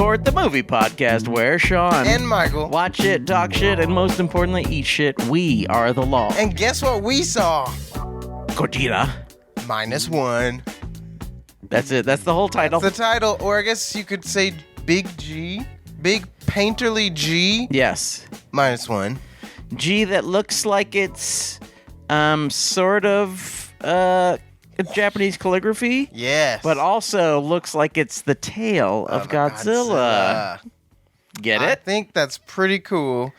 Court, the movie podcast where Sean and Michael watch shit, talk shit, and most importantly, eat shit. We are the law. And guess what we saw? Gojira Minus One. That's it. That's the whole title. That's the title, or I guess you could say Big G. Big painterly G. Yes. Minus One. G that looks like it's sort of Japanese calligraphy. Yes. But also looks like it's the tail of Godzilla. Get it? I think that's pretty cool.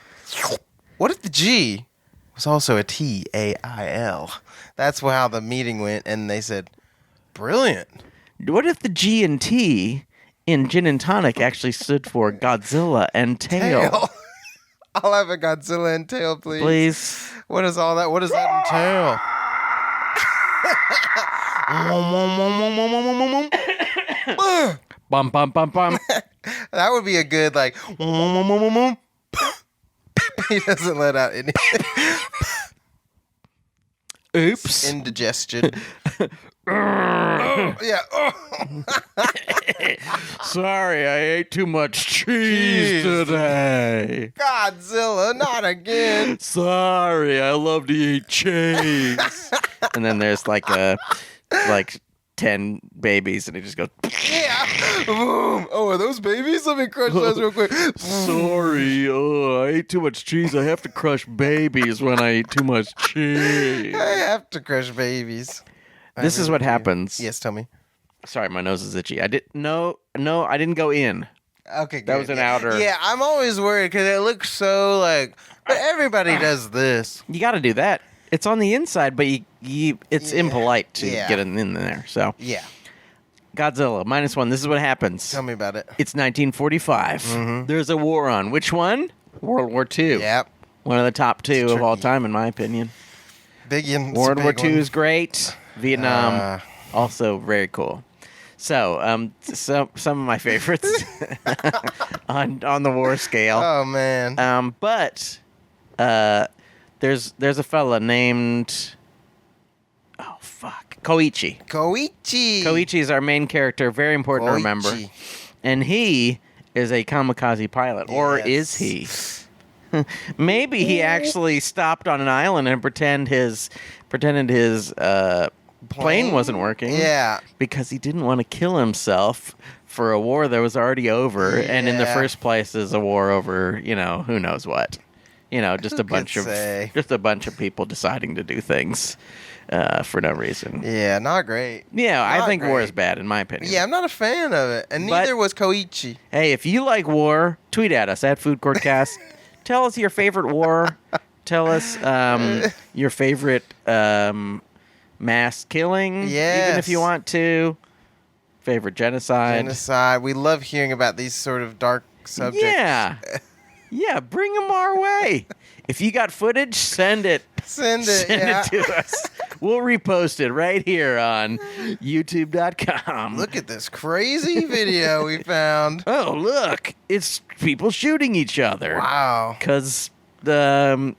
What if the G was also a T-A-I-L? That's how the meeting went, and they said, brilliant. What if the G and T in gin and tonic actually stood for Godzilla and tail? I'll have a Godzilla and tail, please. Please. What is all that? What does that entail? Bum, bum, bum, bum. That would be a good, like, he doesn't let out any Oops. indigestion. Oh, yeah. Oh. Sorry, I ate too much cheese today. Godzilla, not again. Sorry, I love to eat cheese. And then there's like 10 babies, and he just goes, Yeah. Boom. Oh, are those babies? Let me crush those real quick. sorry, I ate too much cheese. I have to crush babies when I eat too much cheese. I have to crush babies. This is what happens. Yes, tell me. Sorry, my nose is itchy. I didn't go in. Okay, good. That was an outer. Yeah, I'm always worried because it looks so like. But everybody does this. You got to do that. It's on the inside, but it's impolite to get it in there. So Yeah. Godzilla Minus One. This is what happens. Tell me about it. It's 1945. Mm-hmm. There's a war on. Which one? World War II. Yep. One of the top two of all tricky. time, in my opinion. World World War II is great. Vietnam, also very cool. So, some of my favorites on the war scale. Oh man. But there's a fella named Koichi. Koichi is our main character. Very important to remember. And he is a kamikaze pilot, or is he? Maybe he actually stopped on an island and pretended his plane wasn't working. Yeah. Because he didn't want to kill himself for a war that was already over. Yeah. And in the first place is a war over, who knows what. Just a bunch of people deciding to do things for no reason. Yeah, not great. Yeah, I think war is bad, in my opinion. Yeah, I'm not a fan of it. And neither was Koichi. Hey, if you like war, tweet at us at Food Court Cast. Tell us your favorite war. Tell us your favorite mass killing, even if you want to. Favorite genocide. We love hearing about these sort of dark subjects. Yeah. Yeah, bring them our way. If you got footage, send it. Send it to us. We'll repost it right here on youtube.com. Look at this crazy video we found. Oh, look. It's people shooting each other. Wow. Because they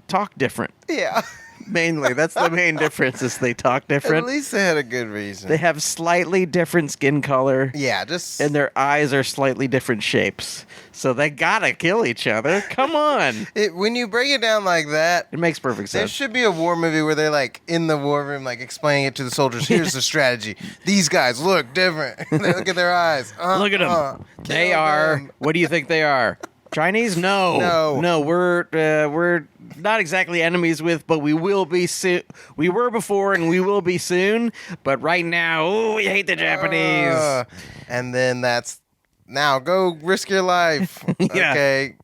talk different. Yeah. Mainly. That's the main difference is they talk different. At least they had a good reason. They have slightly different skin color. Yeah, and their eyes are slightly different shapes. So they gotta kill each other. Come on. When you break it down like that, it makes perfect sense. There should be a war movie where they're like in the war room, like explaining it to the soldiers. Here's the strategy. These guys look different. They look at their eyes. Look at them. They are. What do you think they are? Chinese? No. We're not exactly enemies with, but we will be soon. We were before, and we will be soon. But right now, we hate the Japanese. And then now go risk your life. Yeah. Okay.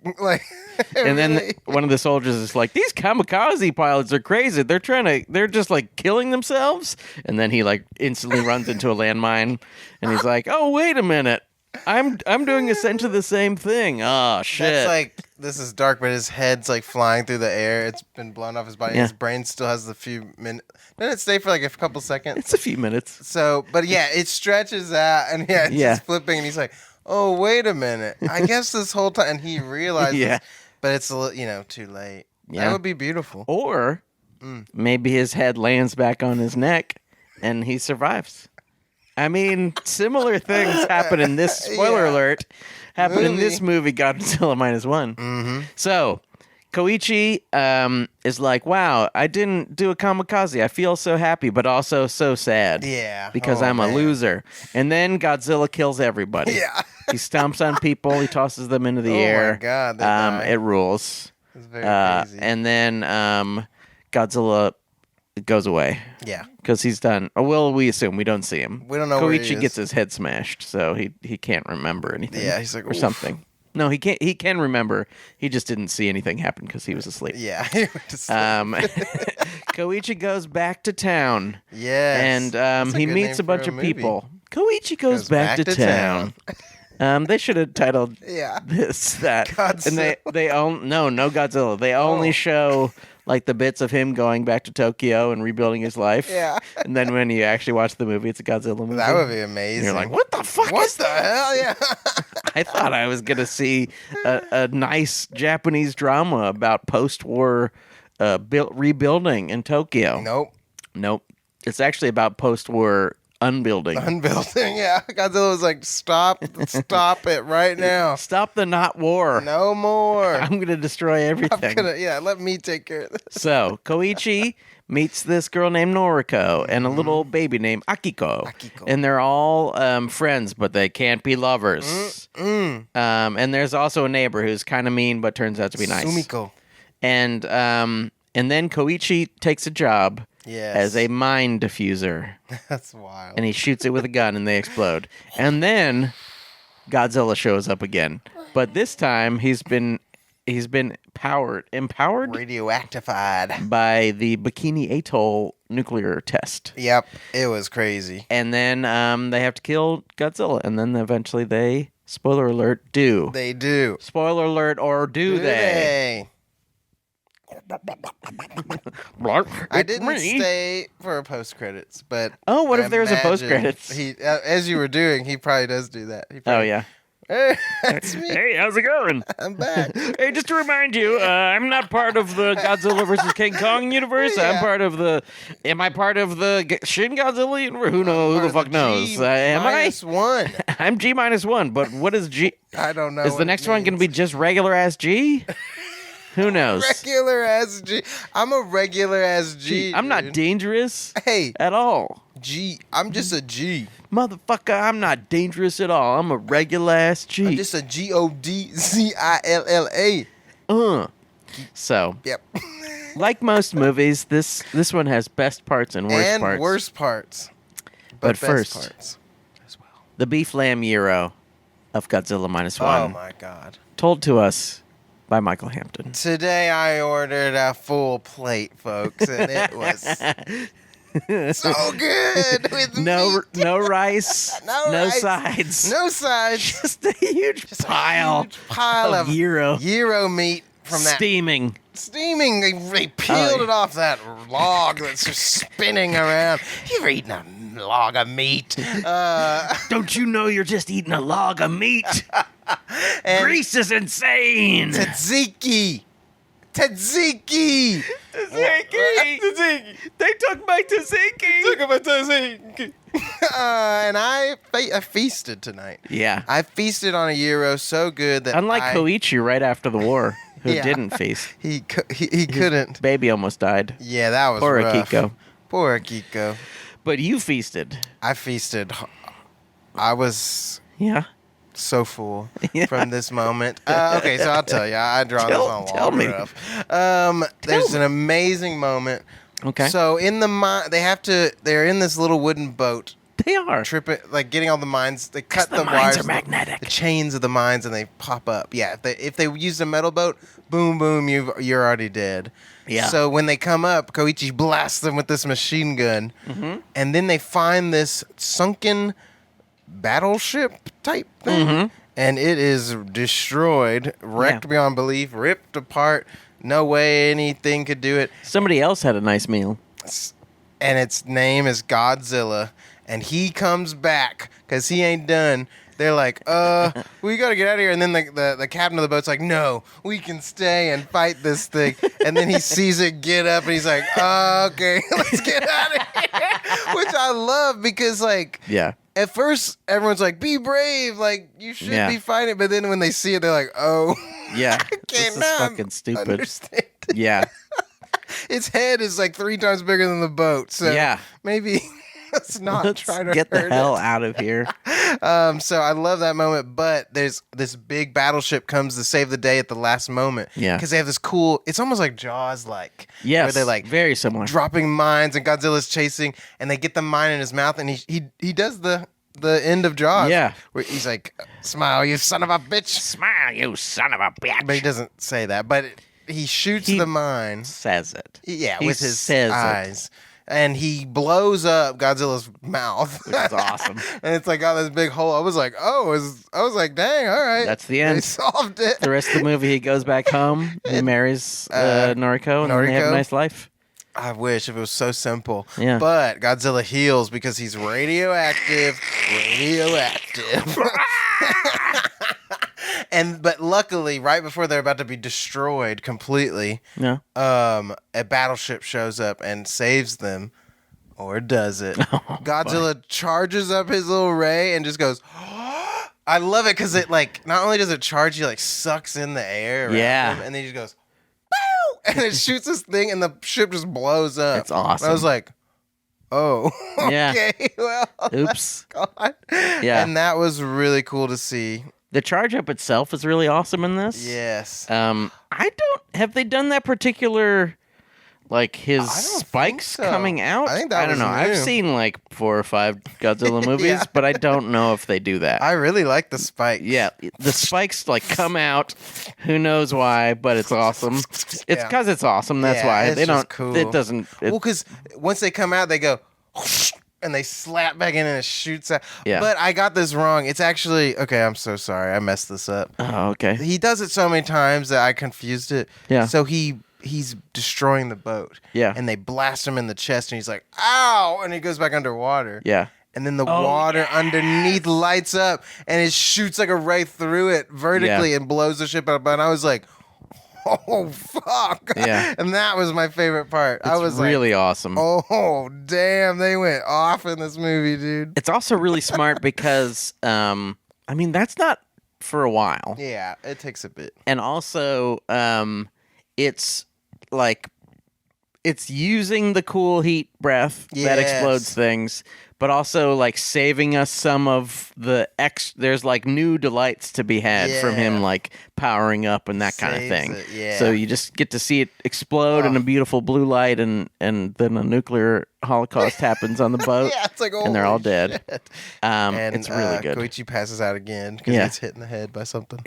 And then one of the soldiers is like, these kamikaze pilots are crazy. They're just like killing themselves. And then he like instantly runs into a landmine, and he's like, oh, wait a minute. I'm doing essentially the same thing. Oh, shit. That's like, this is dark, but his head's like flying through the air. It's been blown off his body. Yeah. His brain still has a few minutes. Doesn't it stay for like a couple seconds? It's a few minutes. So, but yeah, it stretches out, and it's just flipping, and he's like, oh, wait a minute. I guess this whole time, and he realizes, but it's too late. Yeah. That would be beautiful. Or maybe his head lands back on his neck, and he survives. I mean, similar things happen in this, spoiler alert, happen in this movie, Godzilla Minus One. Mm-hmm. So, Koichi is like, wow, I didn't do a kamikaze. I feel so happy, but also so sad. Yeah. Because I'm a loser. And then Godzilla kills everybody. Yeah. He stomps on people. He tosses them into the air. Oh, my God. They die. It rules. It's very crazy. And then Godzilla goes away. Yeah. Because he's done. Well, we assume. We don't see him. We don't know where he Koichi is. gets his head smashed, so he can't remember anything. Yeah, he's like, or something. No, he can't. He can remember. He just didn't see anything happen because he was asleep. Yeah. He went to sleep. Koichi goes back to town. Yes. And he meets a bunch of people. Koichi goes back to town. They should have titled this that. Godzilla. And they no Godzilla. They only show like the bits of him going back to Tokyo and rebuilding his life. Yeah. And then when you actually watch the movie, it's a Godzilla movie. That would be amazing. And you're like, what the fuck What is the that? hell? Yeah. I thought I was gonna see a nice Japanese drama about post-war rebuilding in Tokyo. Nope. It's actually about post-war unbuilding. Yeah. Godzilla was like, stop it right now. Stop the not war. No more. I'm going to destroy everything. Let me take care of this. So, Koichi meets this girl named Noriko and a little baby named Akiko. And they're all friends, but they can't be lovers. And there's also a neighbor who's kind of mean, but turns out to be nice. Sumiko. And then Koichi takes a job as a mine diffuser. That's wild. And he shoots it with a gun and they explode. And then Godzilla shows up again. But this time he's been empowered radioactified by the Bikini Atoll nuclear test. Yep, it was crazy. And then they have to kill Godzilla, and then eventually they, spoiler alert, do. They do. Spoiler alert, or do they? I didn't stay for post credits, but what if there's a post credits? He, as you were doing, he probably does do that. Oh yeah. Hey, that's me. Hey, how's it going? I'm back. Hey, just to remind you, I'm not part of the Godzilla vs. King Kong universe. Yeah. Am I part of the Shin Godzilla universe? Who the fuck knows? Am I? G-1. I'm G-1, but what is G? I don't know. Is the next one going to be just regular ass G? Who knows? Regular ass G. I'm a regular ass G. I'm not dangerous. Hey. At all. G. I'm just a G. Motherfucker, I'm not dangerous at all. I'm a regular ass G. I'm just a Godzilla. So. Yep. Like most movies, this one has best parts and worst parts. And worst parts. But best first, parts as well. The beef lamb gyro of Godzilla Minus One. Oh my God. Told to us by Michael Hampton. Today I ordered a full plate, folks, and it was so good with no meat. no rice, no rice, sides, no sides, just a huge pile of gyro meat from steaming. Steaming. They peeled it off that log that's just spinning around. You've eaten a log of meat. Don't you know you're just eating a log of meat? Grease is insane. Tzatziki. They took my tzatziki. And I feasted tonight. Yeah. I feasted on a gyro so good that unlike Koichi right after the war, who didn't feast. He couldn't. Baby almost died. Yeah, that was Poor rough. Akiko. Poor Akiko. But you feasted. I feasted. I was so full from this moment. Okay, so I'll tell you. I draw this on long enough. There's an amazing moment. Okay. So in the mine, they're in this little wooden boat. They are tripping, like getting all the mines. They cut the mines wires, are magnetic. The chains of the mines, and they pop up. Yeah, if they use a metal boat, boom, boom, you're already dead. Yeah. So when they come up, Koichi blasts them with this machine gun, and then they find this sunken battleship type thing, and it is destroyed, wrecked beyond belief, ripped apart. No way anything could do it. Somebody else had a nice meal, and its name is Godzilla. And he comes back because he ain't done. They're like, we got to get out of here. And then the captain of the boat's like, no, we can stay and fight this thing. And then he sees it get up and he's like, okay, let's get out of here. Which I love because, like, at first everyone's like, "Be brave, like you should be fighting." But then when they see it, they're like, "Oh, yeah, I this is fucking stupid." Understand. Yeah, Its head is like 3 times bigger than the boat, so maybe let's not try to get the hurt hell it. out of here. So I love that moment, but there's this big battleship comes to save the day at the last moment. Yeah, because they have this cool. It's almost like Jaws, like where they're like very similar, dropping mines, and Godzilla's chasing, and they get the mine in his mouth, and he does the end of Jaws. Yeah, where he's like, "Smile, you son of a bitch! Smile, you son of a bitch!" But he doesn't say that. But he shoots the mine. Says it. Yeah, he with his says eyes. It. And he blows up Godzilla's mouth. Which is awesome. And it's like got this big hole. I was like, I was like, dang, all right. That's the end. They solved it. The rest of the movie, he goes back home, he marries Noriko, and they have a nice life. I wish if it was so simple. Yeah. But Godzilla heals because he's radioactive. But luckily, right before they're about to be destroyed completely, a battleship shows up and saves them, or does it? Godzilla charges up his little ray and just goes. I love it because it like not only does it charge, he like sucks in the air, him, and then he just goes, "Bow!" and it shoots this thing, and the ship just blows up. It's awesome. And I was like, "Oh, okay, well, oops, God." Yeah, and that was really cool to see. The charge up itself is really awesome in this. Yes. Have they done that particular, like his spikes coming out? I think that I don't know. New. I've seen like 4 or 5 Godzilla movies, but I don't know if they do that. I really like the spikes. Yeah, the spikes like come out. Who knows why? But it's awesome. It's because it's awesome. That's why they don't. Cool. It doesn't. Well, because once they come out, they go. And they slap back in and it shoots out. Yeah. But I got this wrong. It's actually okay. I'm so sorry. I messed this up. Oh, okay. He does it so many times that I confused it. Yeah. So he's destroying the boat. Yeah. And they blast him in the chest, and he's like, "Ow!" And he goes back underwater. Yeah. And then the water underneath lights up, and it shoots like a ray through it vertically and blows the ship up. And I was like, "Oh fuck!" Yeah. And that was my favorite part. I was really like, awesome. "Oh damn!" They went off in this movie, dude. It's also really smart because, I mean, that's not for a while. Yeah, it takes a bit. And also, it's like it's using the cool heat breath that explodes things, but also like saving us some of the there's like new delights to be had from him like powering up and that kind of thing. So you just get to see it explode in a beautiful blue light, and then a nuclear holocaust happens on the boat. It's like, and they're all dead. And it's really good. Koichi passes out again because he gets hit in the head by something.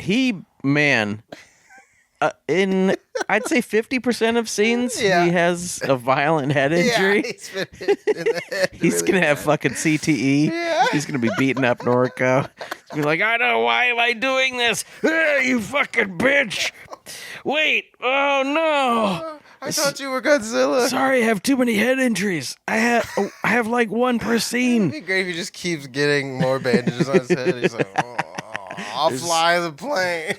In I'd say 50% of scenes, he has a violent head injury. Yeah, he's been hit in the head. He's gonna have fucking CTE. Yeah. He's gonna be beating up Noriko. He's gonna be like, I know, why am I doing this? You fucking bitch! Wait! Oh no! I thought you were Godzilla. Sorry, I have too many head injuries. I have like 1 per scene. It'd be great if he just keeps getting more bandages on his head. He's like, I'll fly the plane.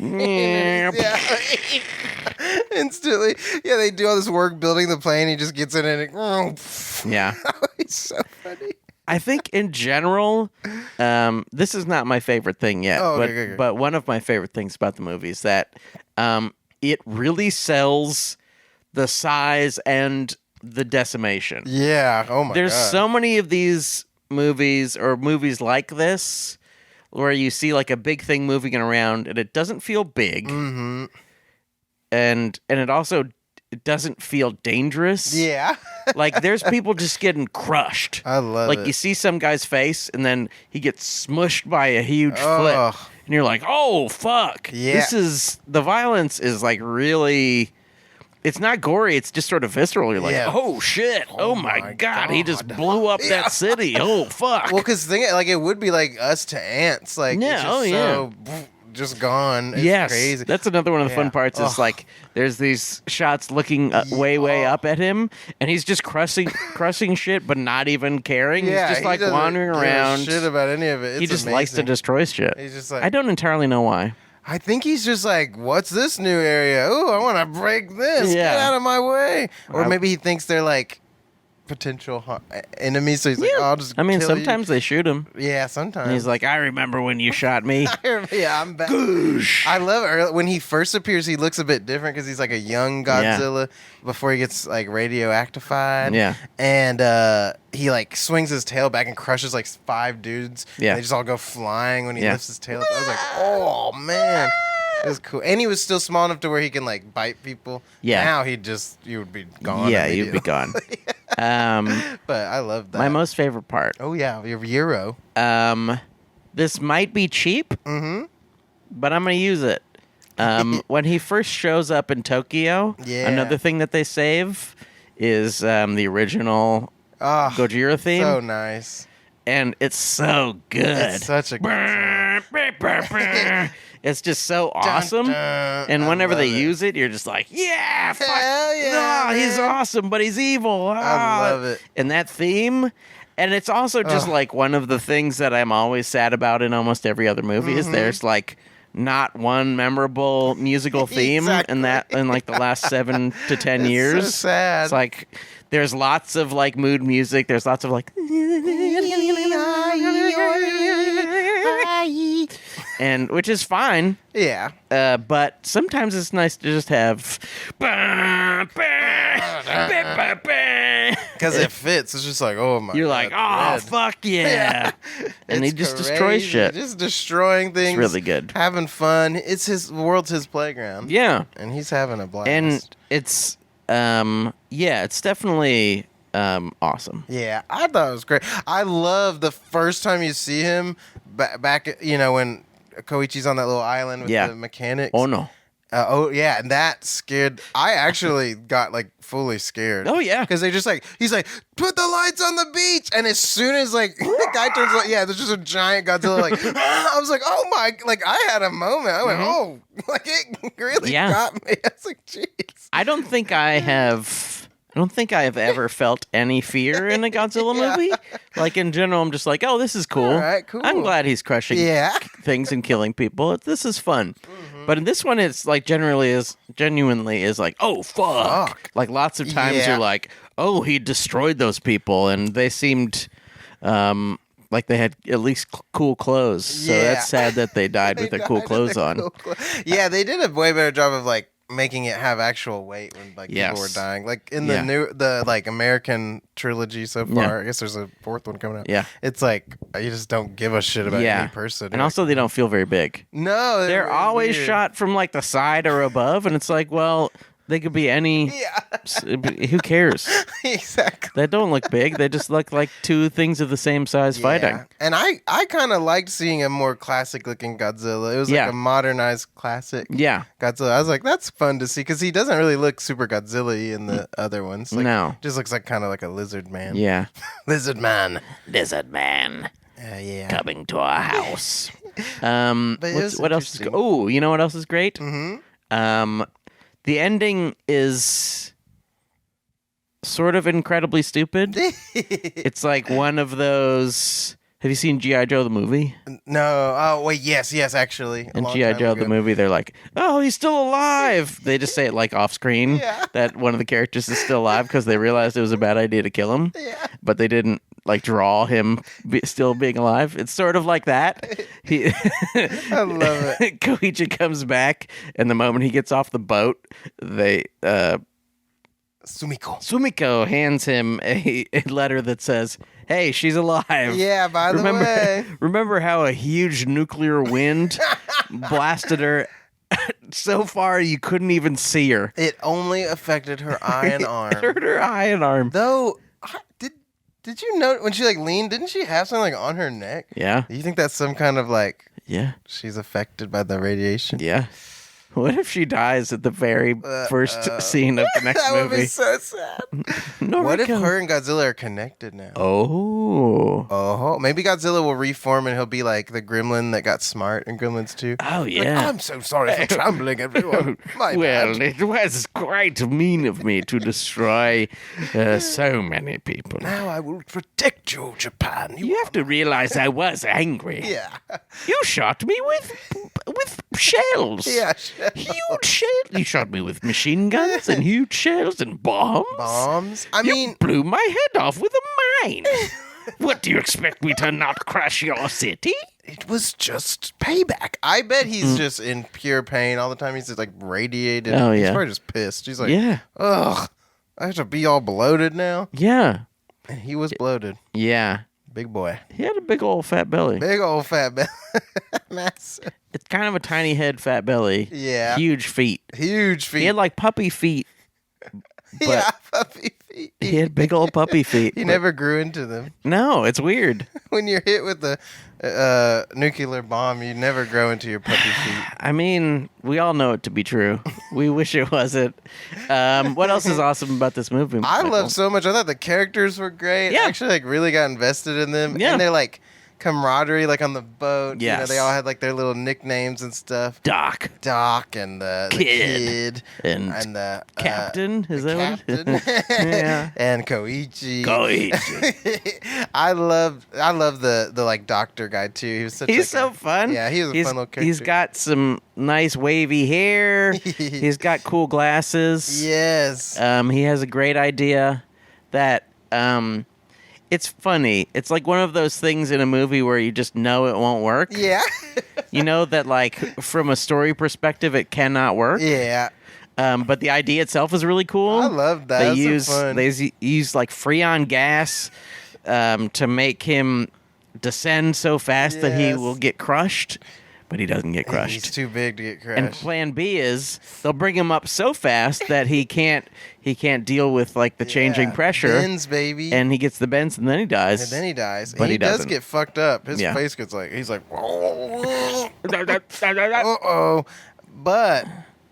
Instantly. Yeah, they do all this work building the plane. He just gets in and it's so funny. I think in general, this is not my favorite thing yet, but one of my favorite things about the movie is that it really sells the size and the decimation. Yeah. Oh my God. There's so many of these movies or movies like this where you see like a big thing moving around and it doesn't feel big. Mm-hmm. And it also doesn't feel dangerous. Yeah. Like there's people just getting crushed. I love it. Like you see some guy's face and then he gets smushed by a huge foot. And you're like, oh fuck. Yeah. The violence is like really, it's not gory, it's just sort of visceral. You're like, oh shit. Oh my God. He just blew up that city. Oh fuck. Well, because it would be like us to ants. Like, it's just just gone. It's crazy. That's another one of the fun parts is like there's these shots looking way up at him and he's just crushing shit but not even caring. He's just like wandering around. Shit about any of it. He just likes to destroy shit. He's just like, I don't entirely know why. I think he's just like, what's this new area? Oh, I want to break this. Get out of my way. Or maybe he thinks they're like potential enemies. So he's like, I'll just I mean, kill sometimes they shoot him. you. Yeah, sometimes. And he's like, I remember when you shot me. yeah, I'm back. Goosh. I love it. When he first appears, he looks a bit different because he's like a young Godzilla before he gets like radioactified. Yeah. And he like swings his tail back and crushes like 5 dudes. Yeah. And they just all go flying when he lifts his tail up. I was like, oh man. It was cool. And he was still small enough to where he can like bite people. Yeah. Now you would be gone. Yeah, you'd be gone. But I love that. My most favorite part. Oh yeah, your Euro. This might be cheap, but I'm going to use it. When he first shows up in Tokyo, another thing that they save is the original Gojira theme. So nice. And it's so good. It's such a good It's just so awesome. Dun, dun. And whenever they it. use it, you're just like, yeah, fuck. Hell yeah, He's man. awesome, but he's evil. I love it. And that theme, and it's also just like one of the things that I'm always sad about in almost every other movie is there's like not one memorable musical theme in like the last 7 to 10 It's years. so sad. It's like there's lots of like mood music. There's lots of like and which is fine. Yeah. But sometimes it's nice to just have Because it fits. It's just like, oh my You're God. like, oh, red. fuck yeah. And he It's just destroys crazy. shit. Just destroying things. It's really good. Having fun. It's his world's his playground. Yeah. And he's having a blast. And it's, it's definitely awesome. Yeah, I thought it was great. I love the first time you see him back, when Koichi's on that little island with the mechanics. Oh, no. Yeah, and that scared. I actually got like fully scared. Oh, yeah. because they just like he's like, put the lights on the beach, and as soon as like the guy turns like, there's just a giant Godzilla like. I was like, oh my, like I had a moment. I went, oh, like it really got me. I was like, jeez. I don't think I have ever felt any fear in a Godzilla movie. Like in general, I'm just like, oh, this is cool. All right, cool. I'm glad he's crushing things and killing people. This is fun. But in this one, it's like genuinely is like, oh, fuck. Like lots of times you're like, oh, he destroyed those people. And they seemed like they had at least cool clothes. So that's sad that they died with their cool clothes on. Yeah, they did a way better job of like making it have actual weight when like people were dying. Like in the like American trilogy so far. I guess there's a 4th one coming out. Yeah. It's like you just don't give a shit about any person. And also they don't feel very big. No, They're always shot from like the side or above, and it's like, well, they could be any. Who cares? Exactly. They don't look big. They just look like 2 things of the same size fighting. And I kind of liked seeing a more classic looking Godzilla. It was like a modernized classic Godzilla. I was like, that's fun to see because he doesn't really look super Godzilla-y in the other ones. Like, no. Just looks like kind of like a lizard man. Yeah. Lizard man. Lizard man. Coming to our house. What else is Oh, you know what else is great? The ending is sort of incredibly stupid. It's like one of those. Have you seen G.I. Joe the movie? No. Oh, wait. Yes, actually. In G.I. Joe the movie, they're like, oh, he's still alive. They just say it like off screen that one of the characters is still alive because they realized it was a bad idea to kill him. Yeah. But they didn't like draw him still being alive. It's sort of like that. I love it. Koichi comes back, and the moment he gets off the boat, they Sumiko hands him a letter that says, hey, she's alive. Yeah, by the way. Remember how a huge nuclear wind blasted her so far you couldn't even see her? It only affected her eye and arm. It hurt her eye and arm. Though, did you know when she like leaned, didn't she have something like on her neck? Yeah. Do you think that's some kind of like, she's affected by the radiation? Yeah. What if she dies at the very first scene of the next that movie? That would be so sad. What if her and Godzilla are connected now? Oh. Maybe Godzilla will reform and he'll be like the gremlin that got smart in Gremlins 2. Oh, yeah. Like, I'm so sorry for troubling everyone. My well, bad. It was quite mean of me to destroy so many people. Now I will protect you, Japan. You have to realize I was angry. Yeah. You shot me with with shells. Yeah, Huge shells. You shot me with machine guns and huge shells and bombs. bombs. I You mean, blew my head off with a mine. What, do you expect me to not crash your city? it was just payback. I bet he's just in pure pain all the time. He's just like radiated. Oh, He's yeah. probably just pissed. He's like, Yeah. ugh, I have to be all bloated now. Yeah. And he was bloated. Yeah. Big boy. He had a big old fat belly. Big old fat belly. Massive. It's kind of a tiny head, fat belly. Yeah. Huge feet. Huge feet. He had like puppy feet. But yeah, puppy feet. he had big old puppy feet. He but- never grew into them. No, it's weird. When you're hit with a nuclear bomb, you never grow into your puppy feet. I mean, we all know it to be true. We wish it wasn't. What else is awesome about this movie? I Michael? love so much. I thought the characters were great. Yeah. I actually like really got invested in them. Yeah. And they're like camaraderie, like on the boat. You know, Yes. they all had like their little nicknames and stuff. Doc Doc and the kid and the Captain. Is the that captain. what? Yeah. And Koichi. Koichi. I love the like doctor guy too. He was such He's like so fun. Yeah, he was a fun little character. He's got some nice wavy hair. He's got cool glasses. Yes. He has a great idea that it's funny. It's like one of those things in a movie where you just know it won't work. Yeah. You know that like from a story perspective it cannot work. Yeah. But the idea itself is really cool. I love that. They use like freon gas to make him descend so fast that he Yes. will get crushed, but he doesn't get crushed. He's too big to get crushed. And plan B is they'll bring him up so fast that he can't deal with like the changing pressure. Bends, baby. And he gets the bends and then he dies. And then he dies. But And he he does doesn't. get fucked up. His Yeah. face gets like, he's like, uh-oh. But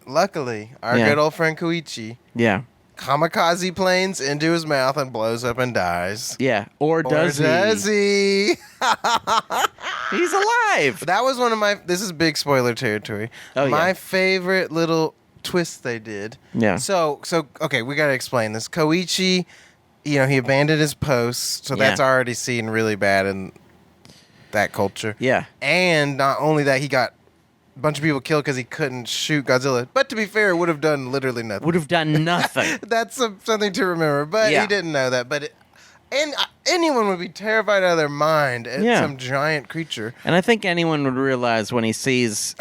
luckily, our Yeah. good old friend Koichi Yeah. kamikaze planes into his mouth and blows up and dies. Yeah. Or does Or does he? He's alive. That was one of my, this is big spoiler territory. Oh, my yeah. favorite little twist they did. Yeah. So okay, we got to explain this. Koichi, he abandoned his post, so that's Yeah. already seen really bad in that culture. Yeah. And not only that, he got a bunch of people killed because he couldn't shoot Godzilla. But to be fair, it would have done literally nothing. Would have done nothing. That's something to remember. But Yeah. he didn't know that. But anyone would be terrified out of their mind at Yeah. some giant creature. And I think anyone would realize when he sees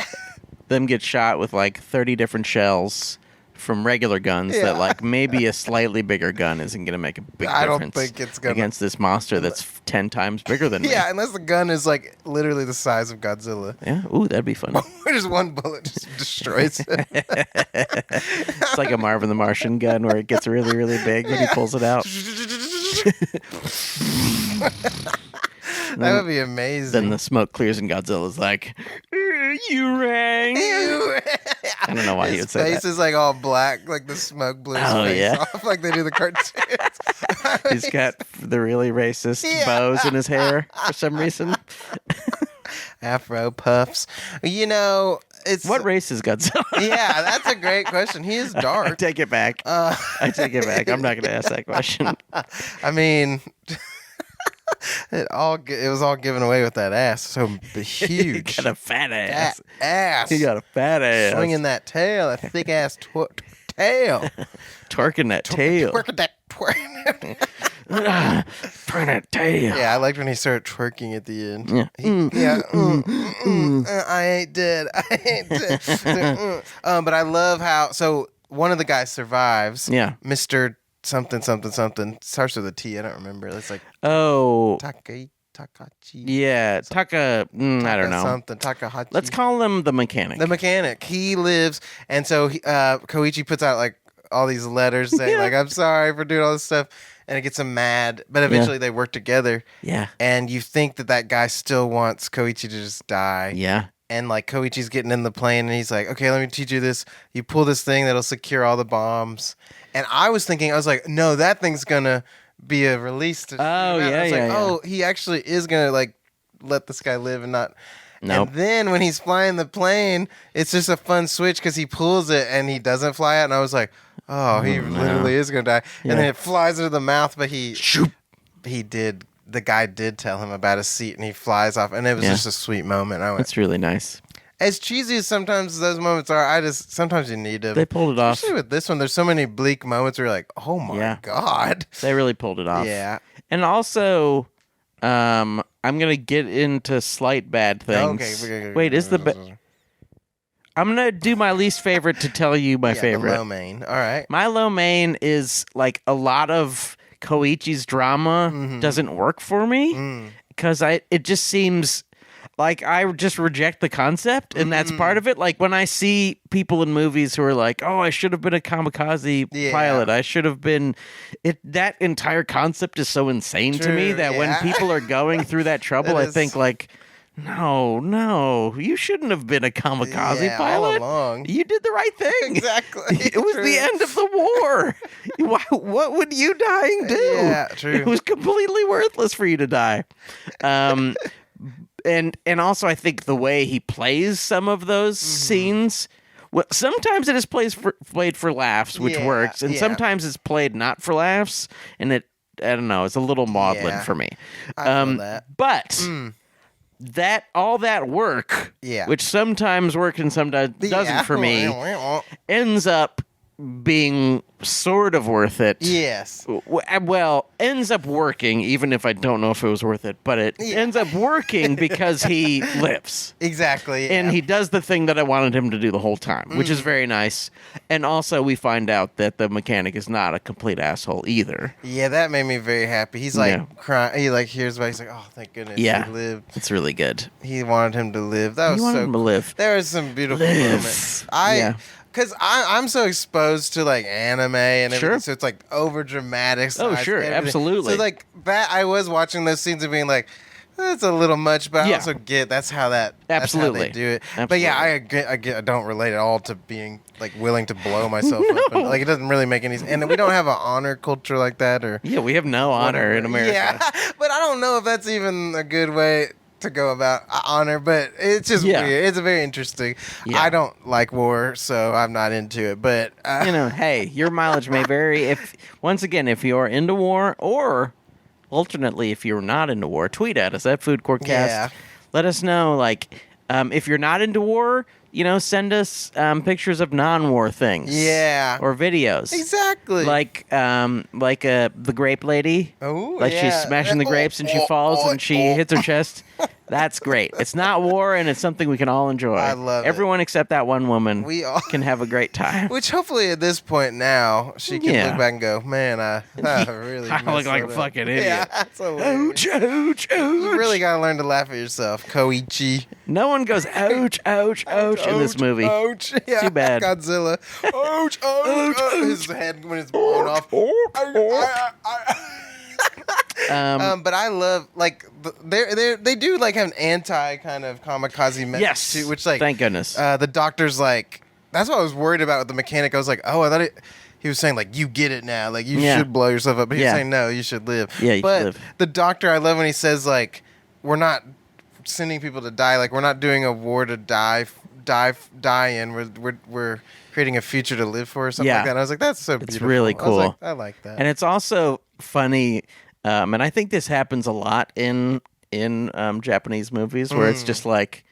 them get shot with like 30 different shells from regular guns Yeah. that like maybe a slightly bigger gun isn't going to make a big I don't difference think it's gonna. against this monster that's 10 times bigger than me. Yeah, unless the gun is like literally the size of Godzilla. Yeah. Ooh, that'd be fun. Just one bullet just destroys him. It's like a Marvin the Martian gun where it gets really, really big when he pulls it out. That would be amazing. Then the smoke clears and Godzilla's like, you rang. I don't know why he His would say face that. is like all black, like the smoke blew his Oh, face yeah. off, like they do the cartoons. He's got the really racist Yeah. bows in his hair for some reason. Afro puffs. It's What race is Godzilla? Yeah, that's a great question. He is I dark. take it back. I take it back. I'm not going to ask that question. I mean, it was all given away with that ass. So He huge. got a fat ass. Fat ass. He got a fat ass. Swinging that tail, that thick ass tail. Twerking that tail. Twerking that twerk. Turn that tail. Yeah, I liked when he started twerking at the end. Yeah. I ain't dead. I ain't dead. But I love how. So one of the guys survives. Yeah. Mr. Something something something starts with a T. I don't remember. It's like Oh. Takachi. Yeah. Taka. I don't know. Something Takahachi. Let's call him the mechanic. The mechanic. He lives, and so Koichi puts out like all these letters saying like, "I'm sorry for doing all this stuff," and it gets him mad. But eventually they work together. Yeah. And you think that guy still wants Koichi to just die. Yeah. And like Koichi's getting in the plane, and he's like, "Okay, let me teach you this. You pull this thing that'll secure all the bombs." And I was like, "No, that thing's gonna be a release to." Oh, shoot him out. I was yeah, like, yeah. "Oh, he actually is gonna like let this guy live and not." Nope. And then when he's flying the plane, it's just a fun switch because he pulls it and he doesn't fly out. And I was like, "Oh, he literally is gonna die." Yeah. And then it flies into the mouth, but he did. The guy did tell him about a seat, and he flies off, and it was Yeah. just a sweet moment. I went, That's really nice. as cheesy as sometimes those moments are, sometimes you need them. They pulled it off. Especially with this one, there's so many bleak moments where you're like, oh my God. They really pulled it off. Yeah. And also, I'm gonna get into slight bad things. Okay. Wait, I'm gonna do my least favorite to tell you my favorite. The low main. All right. My low main is like a lot of Koichi's drama doesn't work for me because it just seems like I just reject the concept, and that's part of it. Like when I see people in movies who are like, "Oh, I should have been a kamikaze pilot. I should have been." That entire concept is so insane to me that when people are going through that trouble, I think like, no, you shouldn't have been a kamikaze pilot. All along. You did the right thing. Exactly. It was the end of the war. What would you dying do? Yeah, true. It was completely worthless for you to die. And also, I think the way he plays some of those scenes, sometimes it is played for laughs, which works, and sometimes it's played not for laughs, and I don't know, it's a little maudlin for me. I feel that. But all that work, which sometimes works and sometimes doesn't for me, ends up being sort of worth it. Yes. Well, ends up working, even if I don't know if it was worth it, but it ends up working because he lives. Exactly. Yeah. And he does the thing that I wanted him to do the whole time, which is very nice. And also we find out that the mechanic is not a complete asshole either. Yeah, that made me very happy. He's like crying. He like hears about. He's like, oh, thank goodness he lived. It's really good. He wanted him to live. That was wanted him to live. There was some beautiful moments. Because I'm so exposed to like anime and everything, so it's like over dramatic. Oh, sure, everything. absolutely. So like that, I was watching those scenes and being like, that's a little much, but I also get that's how they do it. Absolutely. But yeah, I don't relate at all to being like willing to blow myself up. And, like it doesn't really make any sense. And we don't have an honor culture like that, or we have no honor in America. Yeah, but I don't know if that's even a good way to go about honor, but it's just weird. It's very interesting. I don't like war, so I'm not into it. But hey, your mileage may vary. If you're into war, or alternately, if you're not into war, tweet at us at Food Court Cast. Let us know, like, if you're not into war, send us pictures of non-war things. Or videos. Exactly. Like the grape lady. Oh, like she's smashing the grapes and she falls and she hits her chest. That's great. It's not war, and it's something we can all enjoy. I love Everyone except that one woman can have a great time. Which hopefully at this point now, she can look back and go, man, I really I look like a fucking idiot. Yeah, that's ouch, ouch, ouch. You really got to learn to laugh at yourself, Koichi. No one goes, ouch, ouch, ouch in this movie. Ouch. Yeah, too bad. Godzilla. Ouch, ouch, ouch. His head when it's blown off. But I love like they do like have an anti kind of kamikaze message too, which like thank goodness. The doctor's like, that's what I was worried about with the mechanic. I was like, oh, I thought he was saying like, you get it now, like you should blow yourself up. But he was saying no, you should live. Yeah, you should live. The doctor, I love when he says like, we're not sending people to die. Like we're not doing a war to die in. We're creating a future to live for or something like that. And I was like, that's so beautiful. It's really cool. I like that. And it's also funny. And I think this happens a lot in Japanese movies where it's just like,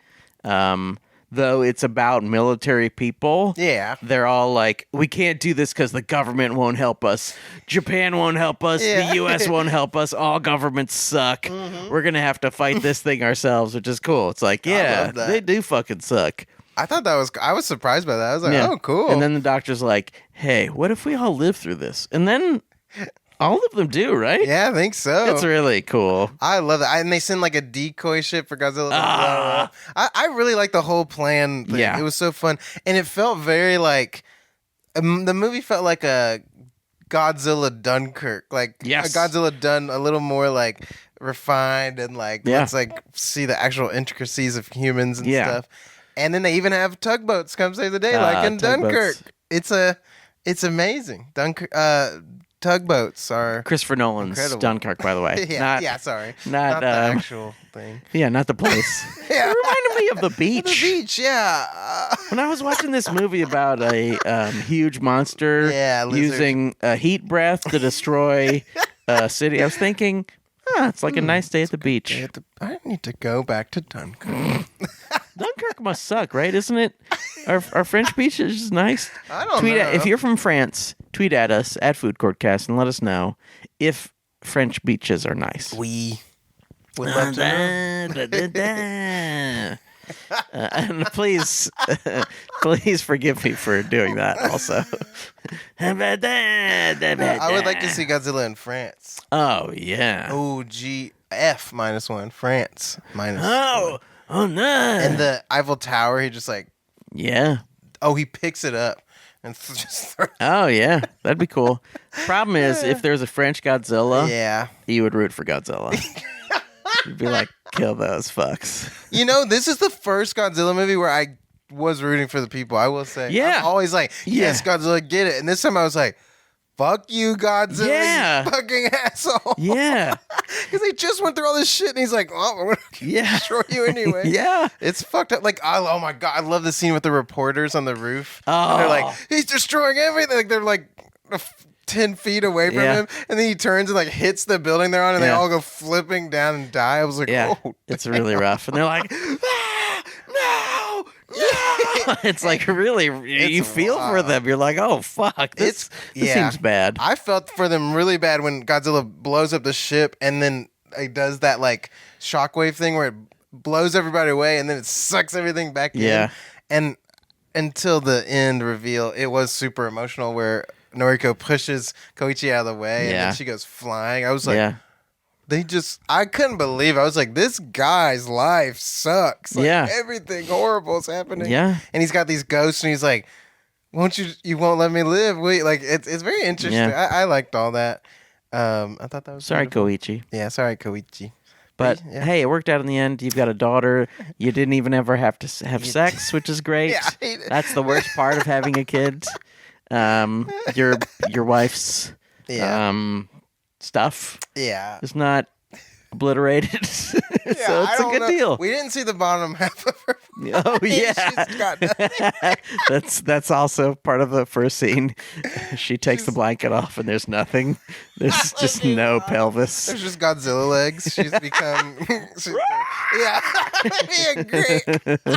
though it's about military people, they're all like, we can't do this because the government won't help us. Japan won't help us. The U.S. won't help us. All governments suck. We're going to have to fight this thing ourselves, which is cool. It's like, they do fucking suck. I thought I was surprised by that. I was like, oh, cool. And then the doctor's like, hey, what if we all live through this? And then all of them do, right? Yeah, I think so. It's really cool. I love it. And they send like a decoy ship for Godzilla. I really like the whole plan thing. It was so fun. And it felt very like, the movie felt like a Godzilla Dunkirk. Like a Godzilla done a little more like refined and like, let's like see the actual intricacies of humans and stuff. And then they even have tugboats come save the day, like in Dunkirk. It's amazing. Tugboats are Christopher Nolan's incredible. Dunkirk, by the way. Sorry. Not the actual thing. Yeah, not the place. It reminded me of the beach. The beach, When I was watching this movie about a huge monster using heat breath to destroy a city, I was thinking, it's like a nice day at the beach. I need to go back to Dunkirk. Dunkirk fuck must suck, right? Isn't it? Are French beaches nice? I don't Tweet know. If you're from France, tweet at us at Food Court Cast and let us know if French beaches are nice. We would love to know. And please forgive me for doing that also. I would like to see Godzilla in France. Oh, yeah. Oh, GF -1. France -1. Oh, no. And the Eiffel Tower, he just like, Yeah. oh, he picks it up and just throws. Oh, yeah. That'd be cool. Problem is, if there's a French Godzilla, Yeah. you would root for Godzilla. You'd be like, kill those fucks. You know, this is the first Godzilla movie where I was rooting for the people, I will say. Yeah. I'm always like, yes, Godzilla, get it. And this time I was like, fuck you, Godzilla, Yeah. you fucking asshole. Yeah. Because he just went through all this shit and he's like, oh, I'm going to destroy you anyway. Yeah. It's fucked up. Like, oh my God, I love the scene with the reporters on the roof. Oh. And they're like, he's destroying everything. Like, they're like 10 feet away from him. And then he turns and like hits the building they're on and they all go flipping down and die. I was like, oh. It's really rough. And they're like, no. It's like really, you feel for them. You're like, oh, fuck. This seems bad. I felt for them really bad when Godzilla blows up the ship and then it does that like shockwave thing where it blows everybody away and then it sucks everything back in. And until the end reveal, it was super emotional where Noriko pushes Koichi out of the way and then she goes flying. I was like, I couldn't believe it. I was like, this guy's life sucks. Like, everything horrible is happening. Yeah. And he's got these ghosts and he's like, you won't let me live. Wait, like it's very interesting. Yeah. I liked all that. I thought that was sorry, beautiful. Koichi. Yeah, sorry, Koichi. But hey, it worked out in the end. You've got a daughter. You didn't even ever have to have sex, which is great. Yeah, I hate it. That's the worst part of having a kid. Your wife's stuff is not obliterated. So it's a good deal. We didn't see the bottom half of her. Oh yeah, she's got nothing. that's also part of the first scene. She takes the blanket off and there's nothing. There's just no pelvis. There's just Godzilla legs. She's become. Yeah, that'd be great.